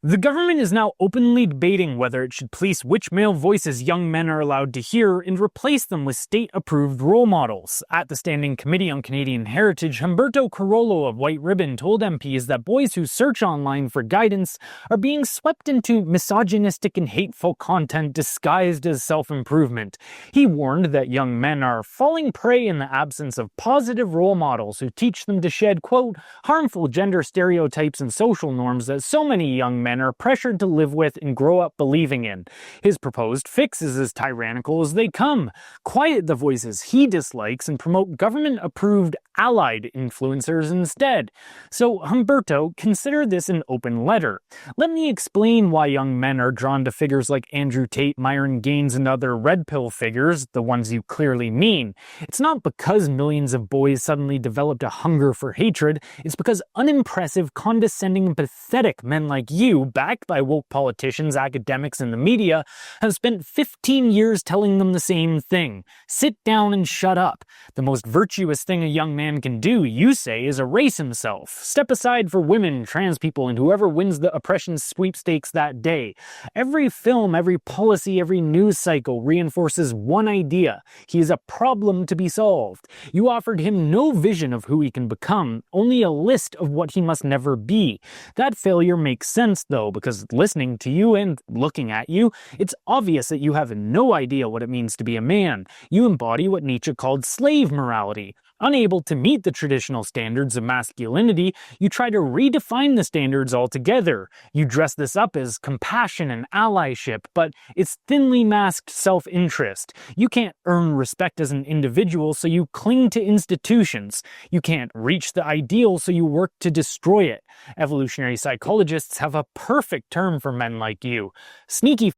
The government is now openly debating whether it should police which male voices young men are allowed to hear and replace them with state-approved role models. At the Standing Committee on Canadian Heritage, Humberto Carollo of White Ribbon told MPs that boys who search online for guidance are being swept into misogynistic and hateful content disguised as self-improvement. He warned that young men are falling prey in the absence of positive role models who teach them to shed, quote, harmful gender stereotypes and social norms that so many young men are pressured to live with and grow up believing in. His proposed fix is as tyrannical as they come. Quiet the voices he dislikes and promote government-approved allied influencers instead. So, Humberto, consider this an open letter. Let me explain why young men are drawn to figures like Andrew Tate, Myron Gaines, and other red pill figures, the ones you clearly mean. It's not because millions of boys suddenly developed a hunger for hatred, it's because unimpressive, condescending, and pathetic men like you, backed by woke politicians, academics, and the media, have spent 15 years telling them the same thing. Sit down and shut up. The most virtuous thing a young man can do, you say, is erase himself. Step aside for women, trans people, and whoever wins the oppression sweepstakes that day. Every film, every policy, every news cycle reinforces one idea. He is a problem to be solved. You offered him no vision of who he can become, only a list of what he must never be. That failure makes sense, though, because listening to you and looking at you, it's obvious that you have no idea what it means to be a man. You embody what Nietzsche called slave morality. Unable to meet the traditional standards of masculinity, you try to redefine the standards altogether. You dress this up as compassion and allyship, but it's thinly masked self-interest. You can't earn respect as an individual, so you cling to institutions. You can't reach the ideal, so you work to destroy it. Evolutionary psychologists have a perfect term for men like you: sneaky.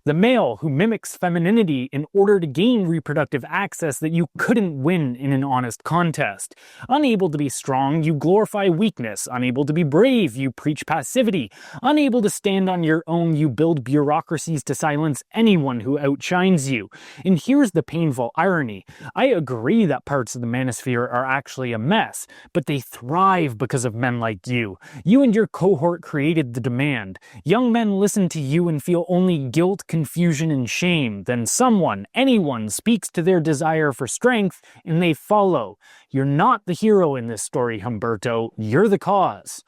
The male who mimics femininity in order to gain reproductive access that you couldn't win in an honest contest. Unable to be strong, you glorify weakness. Unable to be brave, you preach passivity. Unable to stand on your own, you build bureaucracies to silence anyone who outshines you. And here's the painful irony. I agree that parts of the Manosphere are actually a mess, but they thrive because of men like you. You and your cohort created the demand. Young men listen to you and feel only guilt, confusion, and shame. Then someone, anyone, speaks to their desire for strength, and they follow. You're not the hero in this story, Humberto. You're the cause.